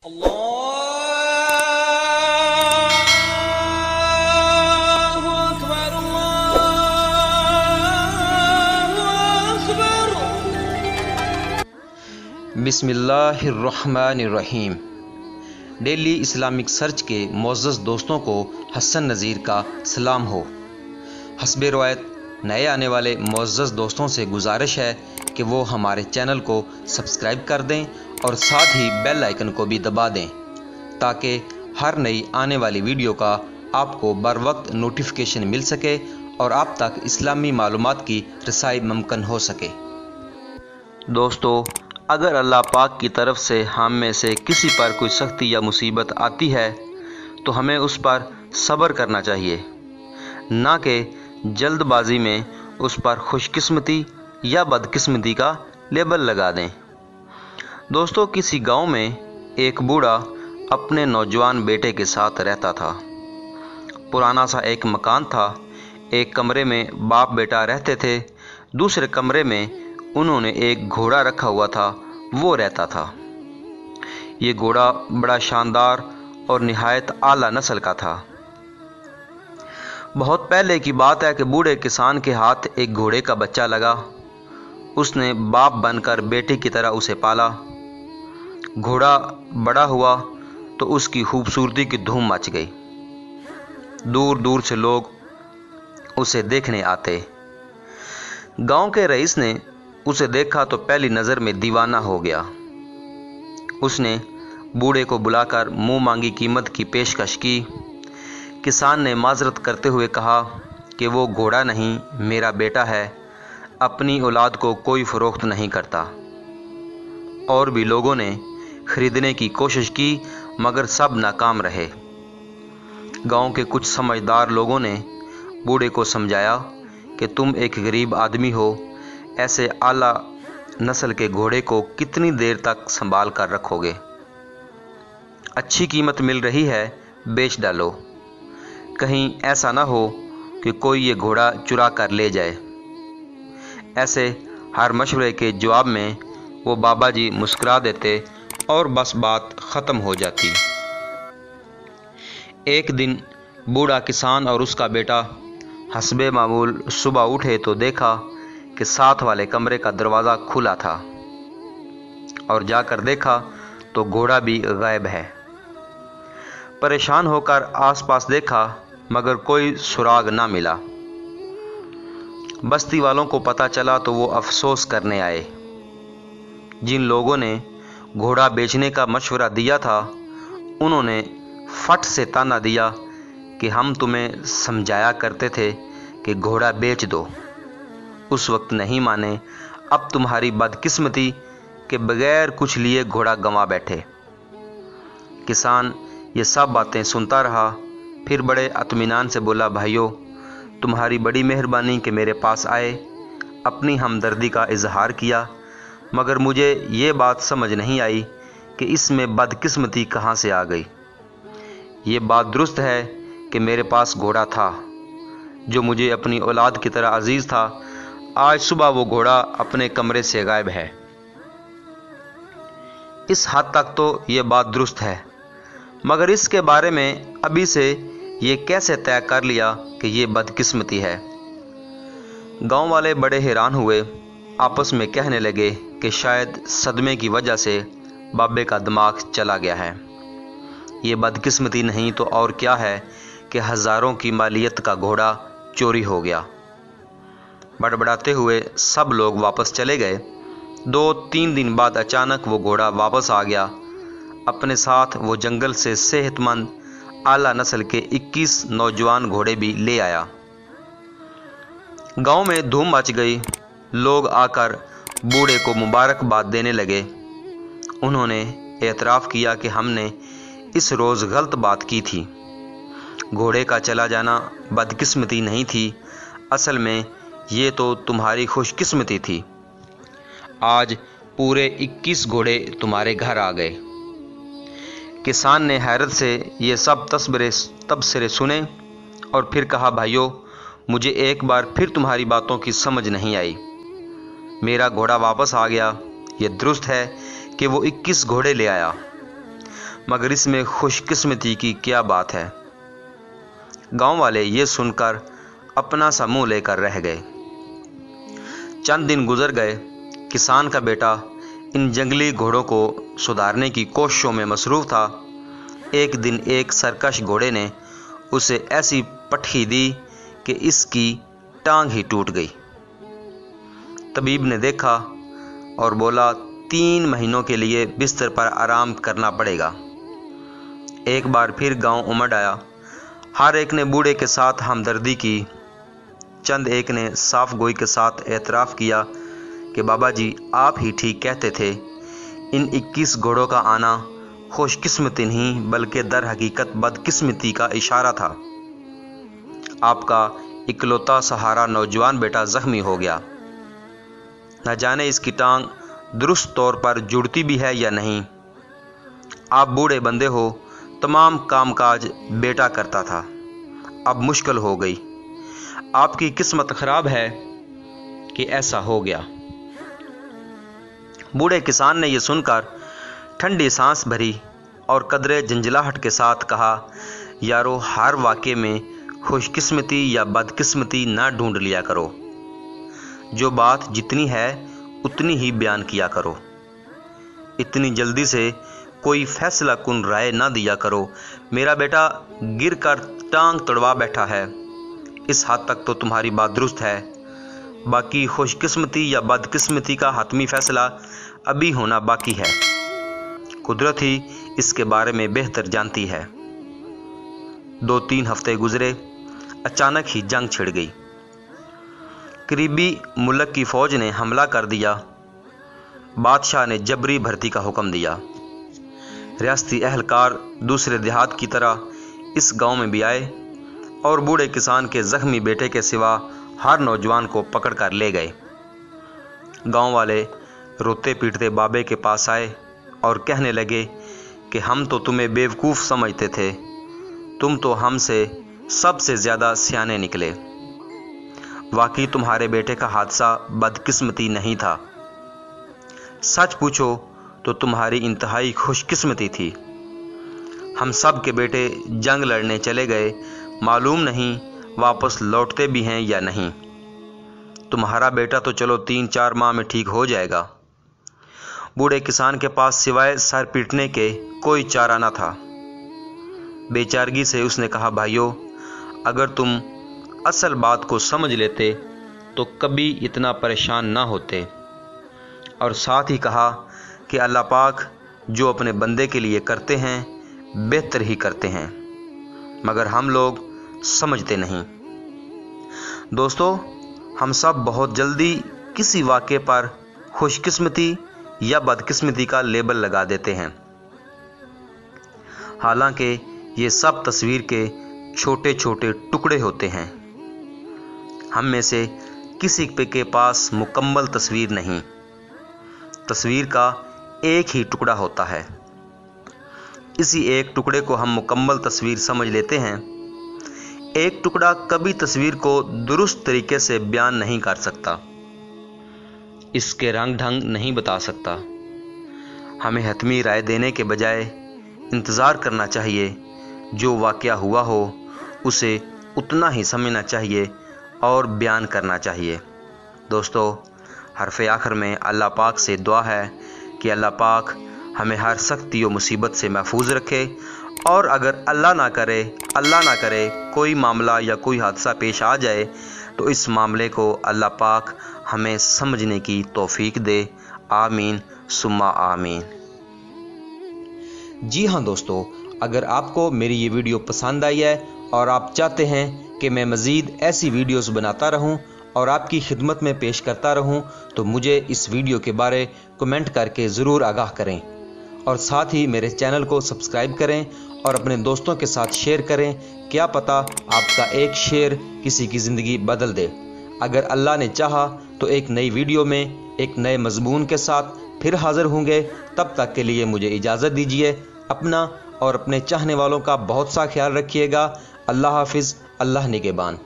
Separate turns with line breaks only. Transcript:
बिस्मिल्लाहिर्रहमानिर्रहीम। Daily Islamic search के मुअज़्ज़ज़ दोस्तों को हसन नज़ीर का सलाम हो। हस्बे रवायत नए आने वाले मुअज़्ज़ज़ दोस्तों से गुजारिश है कि वो हमारे चैनल को सब्सक्राइब कर दें और साथ ही बेल आइकन को भी दबा दें ताकि हर नई आने वाली वीडियो का आपको बर वक्त नोटिफिकेशन मिल सके और आप तक इस्लामी मालूमात की रसाई मुमकिन हो सके। दोस्तों, अगर अल्लाह पाक की तरफ से हम में से किसी पर कोई सख्ती या मुसीबत आती है तो हमें उस पर सब्र करना चाहिए, ना कि जल्दबाजी में उस पर खुशकिस्मती या बदकिस्मती का लेबल लगा दें। दोस्तों, किसी गांव में एक बूढ़ा अपने नौजवान बेटे के साथ रहता था। पुराना सा एक मकान था। एक कमरे में बाप बेटा रहते थे, दूसरे कमरे में उन्होंने एक घोड़ा रखा हुआ था, वो रहता था। ये घोड़ा बड़ा शानदार और निहायत आला नस्ल का था। बहुत पहले की बात है कि बूढ़े किसान के हाथ एक घोड़े का बच्चा लगा। उसने बाप बनकर बेटे की तरह उसे पाला। घोड़ा बड़ा हुआ तो उसकी खूबसूरती की धूम मच गई। दूर दूर से लोग उसे देखने आते। गांव के रईस ने उसे देखा तो पहली नज़र में दीवाना हो गया। उसने बूढ़े को बुलाकर मुंह मांगी कीमत की पेशकश की। किसान ने माजरत करते हुए कहा कि वो घोड़ा नहीं, मेरा बेटा है, अपनी औलाद को कोई फ़रोख्त नहीं करता। और भी लोगों ने ख़रीदने की कोशिश की मगर सब नाकाम रहे। गांव के कुछ समझदार लोगों ने बूढ़े को समझाया कि तुम एक गरीब आदमी हो, ऐसे आला नस्ल के घोड़े को कितनी देर तक संभाल कर रखोगे? अच्छी कीमत मिल रही है, बेच डालो, कहीं ऐसा ना हो कि कोई ये घोड़ा चुरा कर ले जाए। ऐसे हर मशवरे के जवाब में वो बाबा जी मुस्कुरा देते और बस बात ख़त्म हो जाती। एक दिन बूढ़ा किसान और उसका बेटा हस्बे मामूल सुबह उठे तो देखा कि साथ वाले कमरे का दरवाज़ा खुला था और जाकर देखा तो घोड़ा भी गायब है। परेशान होकर आसपास देखा मगर कोई सुराग ना मिला। बस्ती वालों को पता चला तो वो अफसोस करने आए। जिन लोगों ने घोड़ा बेचने का मशवरा दिया था उन्होंने फट से ताना दिया कि हम तुम्हें समझाया करते थे कि घोड़ा बेच दो, उस वक्त नहीं माने। अब तुम्हारी बदकिस्मती के बगैर कुछ लिए घोड़ा गंवा बैठे। किसान ये सब बातें सुनता रहा, फिर बड़े इत्मीनान से बोला, भाइयों, तुम्हारी बड़ी मेहरबानी कि मेरे पास आए, अपनी हमदर्दी का इजहार किया, मगर मुझे ये बात समझ नहीं आई कि इसमें बदकिस्मती कहाँ से आ गई। ये बात दुरुस्त है कि मेरे पास घोड़ा था जो मुझे अपनी औलाद की तरह अजीज़ था। आज सुबह वो घोड़ा अपने कमरे से गायब है। इस हद तक तो ये बात दुरुस्त है, मगर इसके बारे में अभी से ये कैसे तय कर लिया कि ये बदकिस्मती है? गांव वाले बड़े हैरान हुए, आपस में कहने लगे कि शायद सदमे की वजह से बाबे का दिमाग चला गया है। ये बदकिस्मती नहीं तो और क्या है कि हज़ारों की मालियत का घोड़ा चोरी हो गया। बड़बड़ाते हुए सब लोग वापस चले गए। 2-3 दिन बाद अचानक वो घोड़ा वापस आ गया। अपने साथ वो जंगल से सेहतमंद आला नस्ल के 21 नौजवान घोड़े भी ले आया। गांव में धूम मच गई। लोग आकर बूढ़े को मुबारकबाद देने लगे। उन्होंने एतराफ़ किया कि हमने इस रोज़ गलत बात की थी। घोड़े का चला जाना बदकिस्मती नहीं थी, असल में ये तो तुम्हारी खुशकिस्मती थी। आज पूरे 21 घोड़े तुम्हारे घर आ गए। किसान ने हैरत से ये सब तबसरे सुने और फिर कहा, भाइयों, मुझे एक बार फिर तुम्हारी बातों की समझ नहीं आई। मेरा घोड़ा वापस आ गया, ये दुरुस्त है कि वो 21 घोड़े ले आया, मगर इसमें खुशकिस्मती की क्या बात है। गांव वाले ये सुनकर अपना सा मुंह लेकर रह गए। चंद दिन गुजर गए। किसान का बेटा इन जंगली घोड़ों को सुधारने की कोशिशों में मसरूफ़ था। एक दिन एक सरकश घोड़े ने उसे ऐसी पटखी दी कि इसकी टांग ही टूट गई। तबीब ने देखा और बोला 3 महीनों के लिए बिस्तर पर आराम करना पड़ेगा। एक बार फिर गांव उमड़ आया। हर एक ने बूढ़े के साथ हमदर्दी की। चंद एक ने साफ गोई के साथ एतराफ़ किया कि बाबा जी आप ही ठीक कहते थे, इन 21 घोड़ों का आना खुशकिस्मती नहीं बल्कि दर हकीकत बदकिस्मती का इशारा था। आपका इकलौता सहारा नौजवान बेटा जख्मी हो गया। न जाने इसकी टांग दुरुस्त तौर पर जुड़ती भी है या नहीं। आप बूढ़े बंदे हो, तमाम कामकाज बेटा करता था, अब मुश्किल हो गई। आपकी किस्मत खराब है कि ऐसा हो गया। बूढ़े किसान ने यह सुनकर ठंडी सांस भरी और कदरे झंझलाहट के साथ कहा, यारो हर वाक़े में खुशकिस्मती या बदकिस्मती ना ढूंढ लिया करो। जो बात जितनी है उतनी ही बयान किया करो। इतनी जल्दी से कोई फैसला कुन राय ना दिया करो। मेरा बेटा गिर कर टांग तड़वा बैठा है, इस हद तक तो तुम्हारी बात दुरुस्त है। बाकी खुशकिस्मती या बदकिस्मती का हतमी फैसला अभी होना बाकी है। कुदरत ही इसके बारे में बेहतर जानती है। 2-3 हफ्ते गुजरे। अचानक ही जंग छिड़ गई। करीबी मुल्क की फौज ने हमला कर दिया। बादशाह ने जबरी भर्ती का हुक्म दिया। रियासती अहलकार दूसरे देहात की तरह इस गांव में भी आए और बूढ़े किसान के जख्मी बेटे के सिवा हर नौजवान को पकड़ कर ले गए। गांव वाले रोते पीटते बाबे के पास आए और कहने लगे कि हम तो तुम्हें बेवकूफ़ समझते थे, तुम तो हमसे सबसे ज़्यादा सियाने निकले। वाकई तुम्हारे बेटे का हादसा बदकिस्मती नहीं था, सच पूछो तो तुम्हारी इंतहाई खुशकिस्मती थी। हम सब के बेटे जंग लड़ने चले गए, मालूम नहीं वापस लौटते भी हैं या नहीं। तुम्हारा बेटा तो चलो 3-4 माह में ठीक हो जाएगा। बूढ़े किसान के पास सिवाय सर पीटने के कोई चारा न था। बेचारगी से उसने कहा, भाइयों अगर तुम असल बात को समझ लेते तो कभी इतना परेशान ना होते। और साथ ही कहा कि अल्लाह पाक जो अपने बंदे के लिए करते हैं बेहतर ही करते हैं, मगर हम लोग समझते नहीं। दोस्तों, हम सब बहुत जल्दी किसी वाक़े पर खुशकिस्मती या बदकिस्मती का लेबल लगा देते हैं। हालांकि ये सब तस्वीर के छोटे छोटे टुकड़े होते हैं। हम में से किसी के पास मुकम्मल तस्वीर नहीं। तस्वीर का एक ही टुकड़ा होता है। इसी एक टुकड़े को हम मुकम्मल तस्वीर समझ लेते हैं। एक टुकड़ा कभी तस्वीर को दुरुस्त तरीके से बयान नहीं कर सकता, इसके रंग ढंग नहीं बता सकता। हमें हतमी राय देने के बजाय इंतज़ार करना चाहिए। जो वाक़या हुआ हो उसे उतना ही समझना चाहिए और बयान करना चाहिए। दोस्तों, हरफ़े आखिर में अल्लाह पाक से दुआ है कि अल्लाह पाक हमें हर सख्ती और मुसीबत से महफूज रखे, और अगर अल्लाह ना करे कोई मामला या कोई हादसा पेश आ जाए तो इस मामले को अल्लाह पाक हमें समझने की तौफीक दे। आमीन सुम्मा आमीन। जी हाँ दोस्तों, अगर आपको मेरी ये वीडियो पसंद आई है और आप चाहते हैं कि मैं मज़ीद ऐसी वीडियोस बनाता रहूं और आपकी खिदमत में पेश करता रहूं, तो मुझे इस वीडियो के बारे कमेंट करके ज़रूर आगाह करें, और साथ ही मेरे चैनल को सब्सक्राइब करें और अपने दोस्तों के साथ शेयर करें। क्या पता आपका एक शेयर किसी की ज़िंदगी बदल दे। अगर अल्लाह ने चाहा तो एक नई वीडियो में एक नए मजमून के साथ फिर हाज़िर होंगे। तब तक के लिए मुझे इजाज़त दीजिए। अपना और अपने चाहने वालों का बहुत सा ख्याल रखिएगा। अल्लाह हाफिज़, अल्लाह निगहबान।